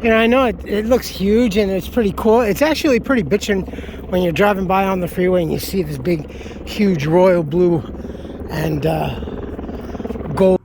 You know, I know it looks huge and it's pretty cool. It's actually pretty bitchin' when you're driving by on the freeway and you see this big, huge royal blue and gold.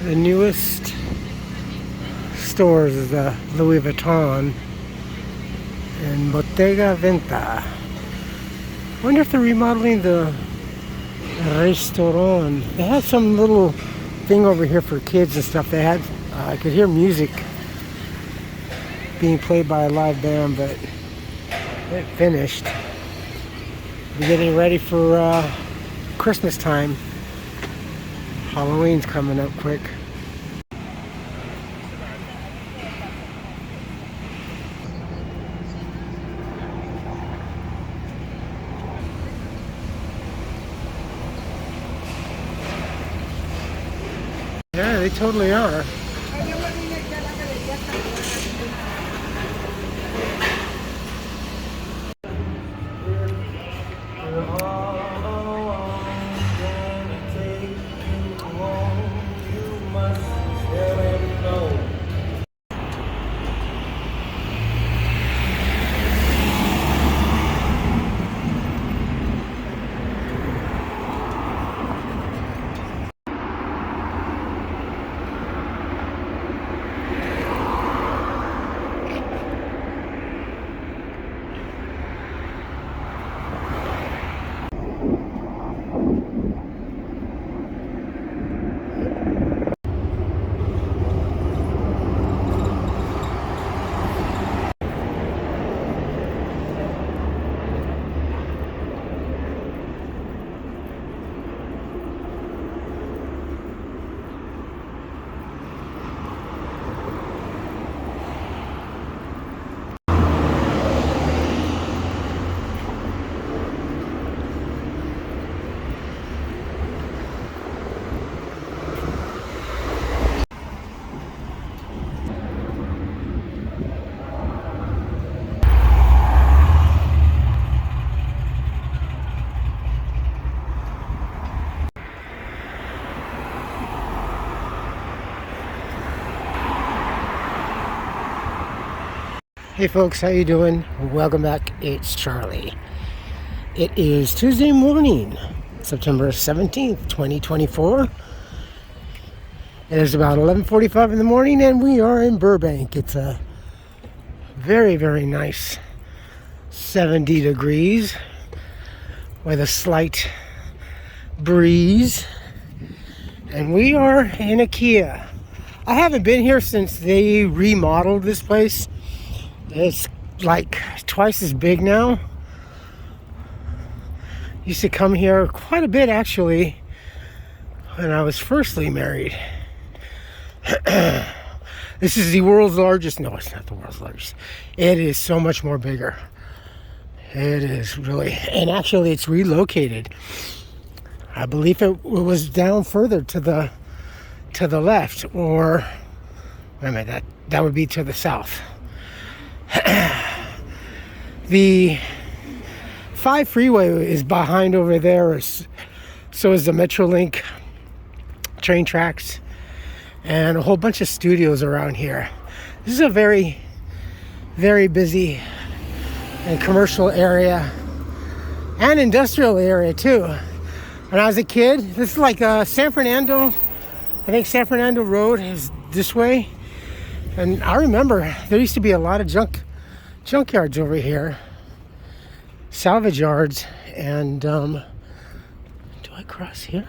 The newest stores is the Louis Vuitton and Bottega Veneta. Wonder if they're remodeling the restaurant. They had some little thing over here for kids and stuff. They had, I could hear music being played by a live band, but it finished. We're getting ready for Christmas time. Halloween's coming up quick. Yeah, they totally are. Hey folks, how you doing? Welcome back. It's Charlie. It is Tuesday morning, September 17th, 2024. It is about 11:45 in the morning and we are in Burbank. It's a very, very nice 70 degrees with a slight breeze. And we are in IKEA. I haven't been here since they remodeled this place. It's like twice as big now. Used to come here quite a bit actually when I was firstly married. This is the world's largest. No, it's not the world's largest. It is so much more bigger. It is really, and actually it's relocated. I believe it was down further to the left, or wait a minute, that would be to the south. The 5 freeway is behind over there, so is the Metrolink train tracks, and a whole bunch of studios around here. This is a very, very busy and commercial area and industrial area too. When I was a kid, this is like San Fernando. I think San Fernando Road is this way. And I remember there used to be a lot of junkyards over here, salvage yards, and do I cross here?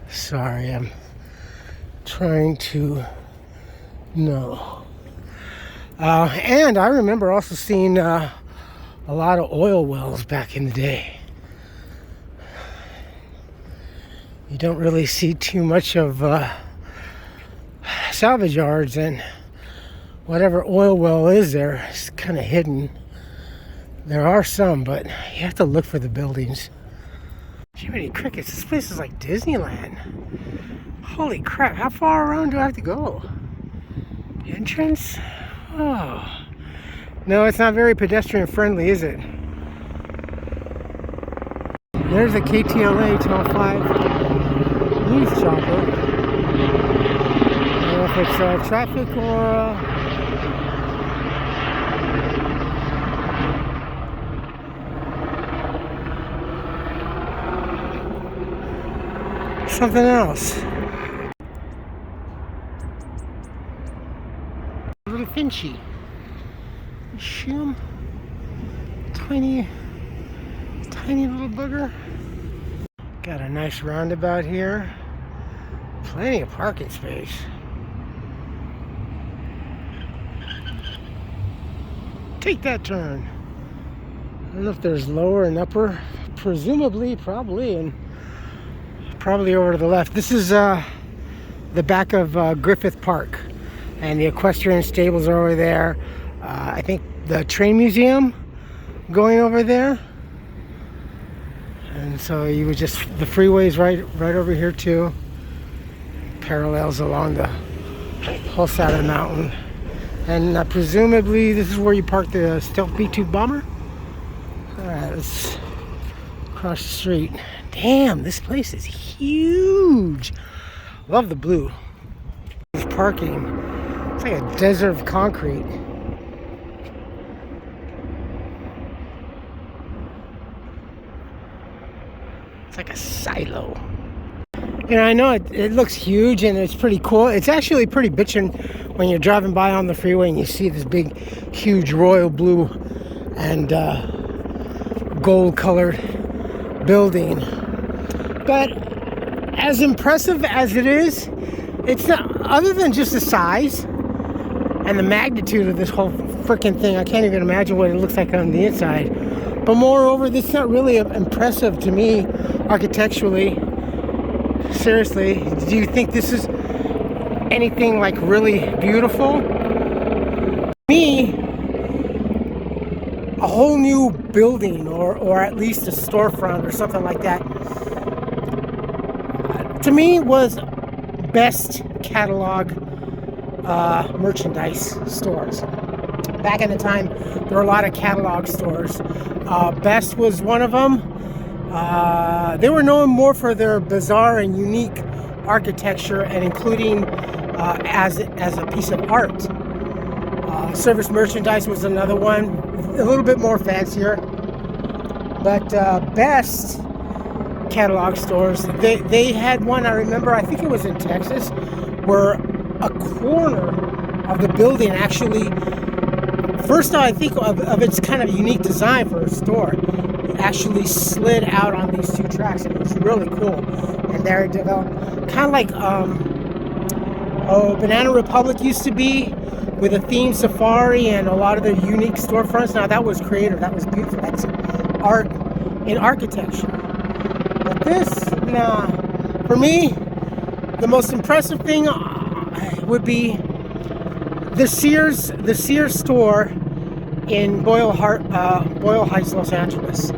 Sorry, I'm trying to no. And I remember also seeing a lot of oil wells back in the day. You don't really see too much of salvage yards, and whatever oil well is there is kind of hidden. There are some, but you have to look for the buildings. Jiminy Crickets, this place is like Disneyland. Holy crap, how far around do I have to go? Entrance? Oh. No, it's not very pedestrian friendly, is it? There's a KTLA Channel 5 news chopper. I don't know if it's traffic or something else. A little Finchy. You see him? Tiny little booger. Got a nice roundabout here. Plenty of parking space. Take that turn. I don't know if there's lower and upper. Presumably, probably, and probably over to the left. This is the back of Griffith Park, and the equestrian stables are over there. I think the train museum going over there. And so you would just, the freeway's right over here too. Parallels along the whole side of the mountain. And presumably this is where you park the Stealth B-2 bomber. Alright, let's cross the street. Damn, this place is huge. Love the blue. This parking, it's like a desert of concrete. It's like a silo. You know, I know it looks huge and it's pretty cool. It's actually pretty bitchin' when you're driving by on the freeway and you see this big, huge royal blue and gold colored building. But as impressive as it is, it's not, other than just the size and the magnitude of this whole freaking thing, I can't even imagine what it looks like on the inside. But moreover, it's not really impressive to me architecturally. Seriously, do you think this is anything like really beautiful? Me, a whole new building or at least a storefront or something like that, to me was best catalog merchandise stores. Back in the time, there were a lot of catalog stores. Best was one of them. They were known more for their bizarre and unique architecture, and including as a piece of art. Service merchandise was another one, a little bit more fancier. But best catalog stores, they had one, I remember, I think it was in Texas, where a corner of the building actually, first I think of its kind of unique design for a store, actually slid out on these two tracks, and it was really cool. And there it developed, kind of like Banana Republic used to be, with a themed safari and a lot of the unique storefronts. Now that was creative, that was beautiful, that's art in architecture. But this, nah, for me, the most impressive thing would be the Sears store in Boyle Heights, Los Angeles.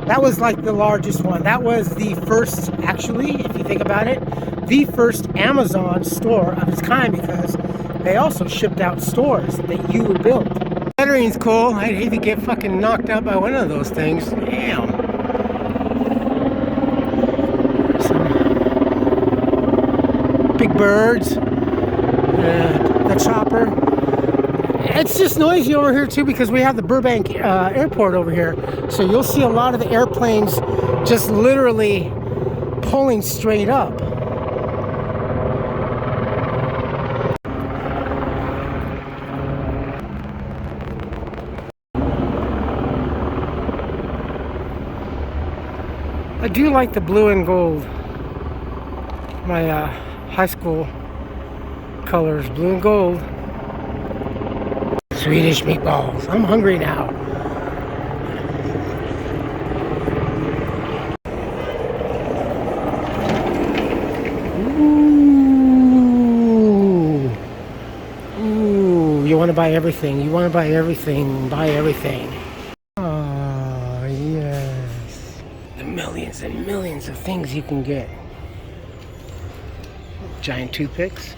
That was like the largest one. That was the first, actually, if you think about it, the first Amazon store of its kind, because they also shipped out stores that you would build. Lettering's cool. I'd hate to get fucking knocked out by one of those things. Damn. Some big birds, the chopper. It's just noisy over here too because we have the Burbank airport over here. So you'll see a lot of the airplanes just literally pulling straight up. I do like the blue and gold. My high school colors, blue and gold. Swedish meatballs. I'm hungry now. Ooh. Ooh. You want to buy everything. You want to buy everything. Buy everything. Oh, yes. The millions and millions of things you can get. Giant toothpicks.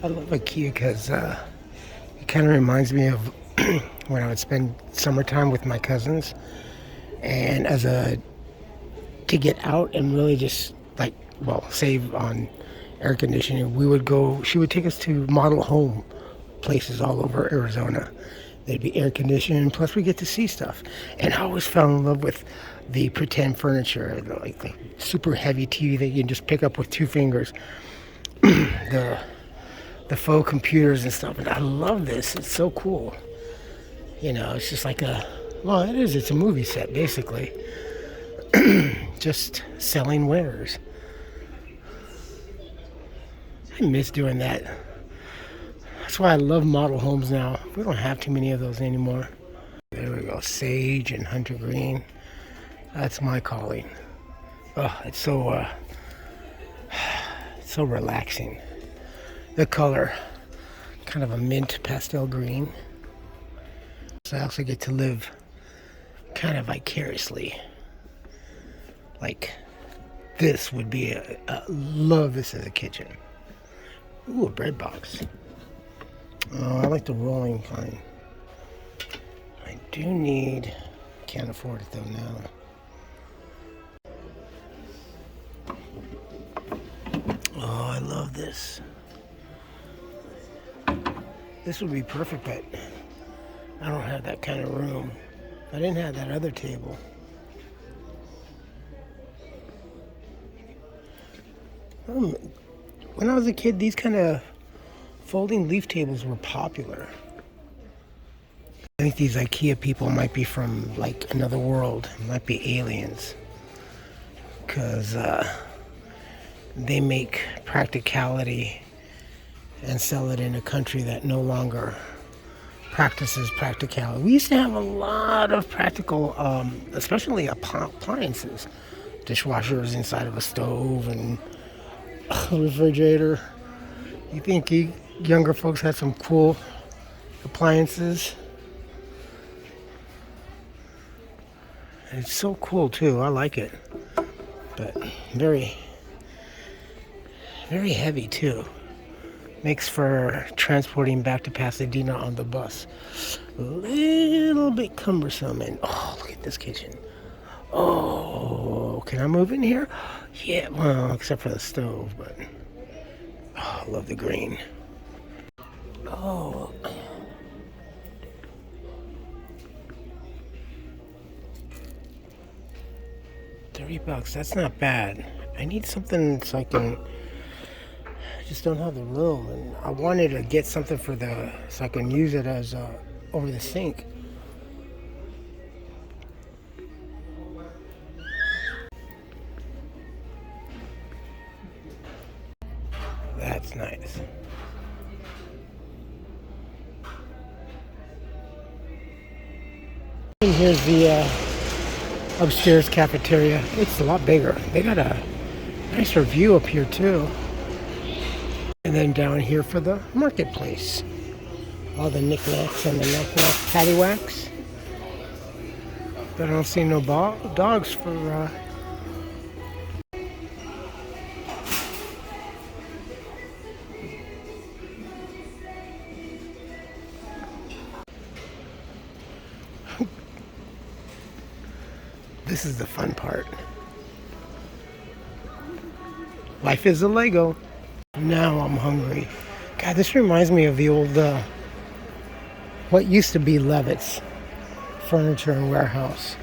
I love IKEA because it kind of reminds me of when I would spend summertime with my cousins, and to get out and really just save on air conditioning, she would take us to model home places all over Arizona. They'd be air conditioned, plus we get to see stuff. And I always fell in love with the pretend furniture, like the super heavy TV that you can just pick up with 2 fingers. The faux computers and stuff. And I love this. It's so cool. You know, it's just like it's a movie set basically. Just selling wares. I miss doing that. That's why I love model homes now. We don't have too many of those anymore. There we go. Sage and hunter green. That's my calling. Oh, it's so relaxing. The color, kind of a mint pastel green. So I also get to live kind of vicariously. Like this would be love this as a kitchen. Ooh, a bread box. Oh, I like the rolling kind. I do need, can't afford it though now. Oh, I love this. This would be perfect, but I don't have that kind of room. I didn't have that other table. When I was a kid, these kind of folding leaf tables were popular. I think these IKEA people might be from like another world, might be aliens, because they make practicality and sell it in a country that no longer practices practicality. We used to have a lot of practical, especially appliances, dishwashers inside of a stove and a refrigerator. You think younger folks had some cool appliances? And it's so cool too. I like it, but very, very heavy too. Makes for transporting back to Pasadena on the bus a little bit cumbersome. And oh, look at this kitchen. Oh, can I move in here? Yeah, well, except for the stove, but oh, I love the green. Oh, $30. That's not bad. I need something so I just don't have the room, and I wanted to get something so I can use it as over the sink. That's nice. And here's the upstairs cafeteria. It's a lot bigger. They got a nicer view up here too. And then down here for the marketplace. All the knickknacks and the knack-knack paddywhacks. But I don't see no dogs for... This is the fun part. Life is a Lego. Now I'm hungry. God, this reminds me of the old, what used to be Levitt's Furniture and Warehouse.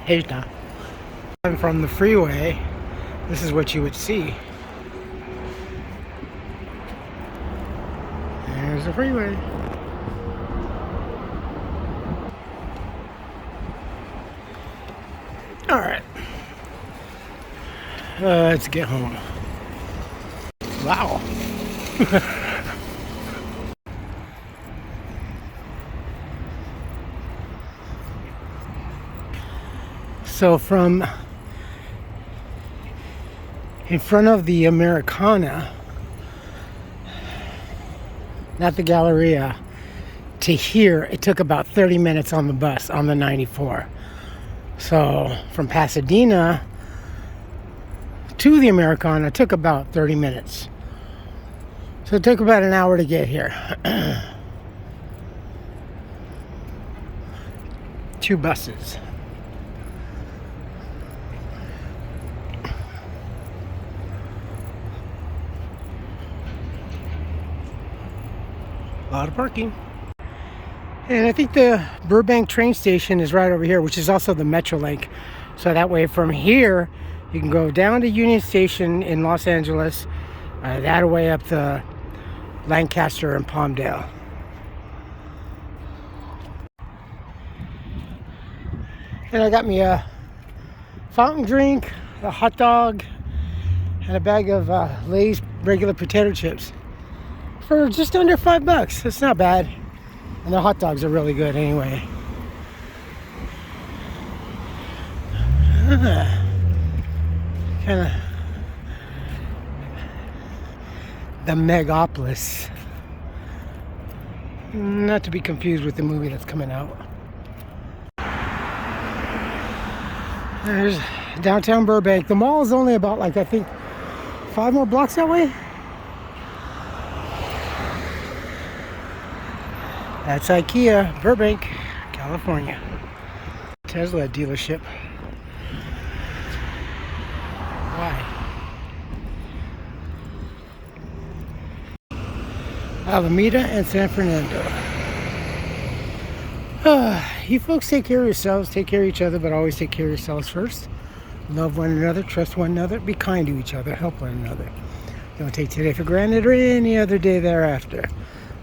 Hey, now. And from the freeway, this is what you would see. There's the freeway. All right. Let's get home. Wow. So from in front of the Americana, not the Galleria, to here, it took about 30 minutes on the bus, on the 94. So from Pasadena to the Americana, it took about 30 minutes. So it took about an hour to get here. 2 buses. A lot of parking. And I think the Burbank train station is right over here, which is also the Metrolink. So that way from here, you can go down to Union Station in Los Angeles, that way up to Lancaster and Palmdale. And I got me a fountain drink, a hot dog, and a bag of Lay's regular potato chips for just under $5. It's not bad. And the hot dogs are really good anyway. Kind of the Megapolis. Not to be confused with the movie that's coming out. There's downtown Burbank. The mall is only about, like, I think 5 more blocks that way. That's IKEA Burbank, California. Tesla dealership. Why? Alameda and San Fernando. You folks take care of yourselves, take care of each other, but always take care of yourselves first. Love one another, trust one another, be kind to each other, help one another. Don't take today for granted or any other day thereafter.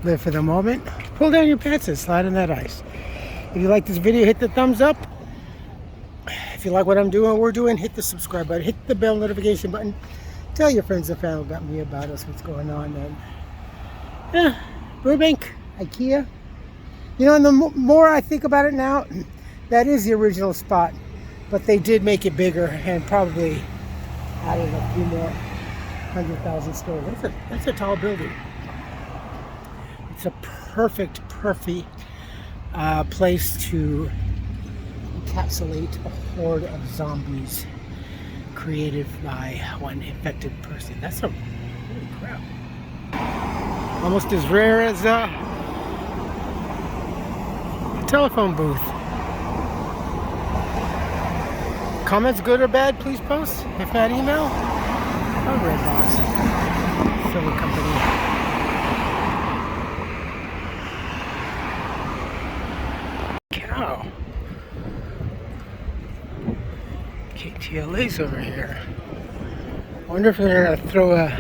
Live for the moment. Pull down your pants and slide on that ice. If you like this video, hit the thumbs up. If you like what I'm doing, we're doing, hit the subscribe button, hit the bell notification button. Tell your friends and family about me, about us, what's going on. And yeah, Burbank, IKEA. You know, and the more I think about it now, that is the original spot. But they did make it bigger and probably added a few more 100,000 stores. That's a tall building. It's a perfect place to encapsulate a horde of zombies created by one infected person. That's holy crap. Almost as rare as a telephone booth. Comments, good or bad, please post. If not, email. Or Redbox. Silly company. Cow. KTLA's over here. Wonder if they're gonna throw a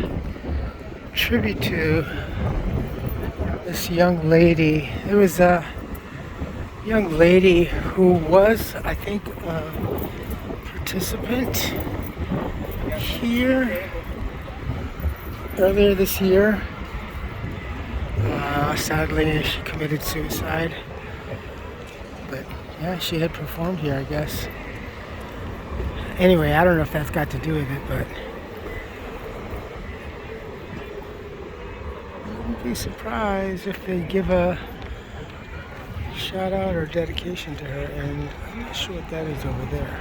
tribute to this young lady. There was a young lady who was, I think, a participant here earlier this year. Sadly, she committed suicide. But yeah, she had performed here, I guess. Anyway, I don't know if that's got to do with it, but I wouldn't be surprised if they give a shout out or dedication to her, and I'm not sure what that is over there.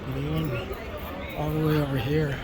But even all the way over here.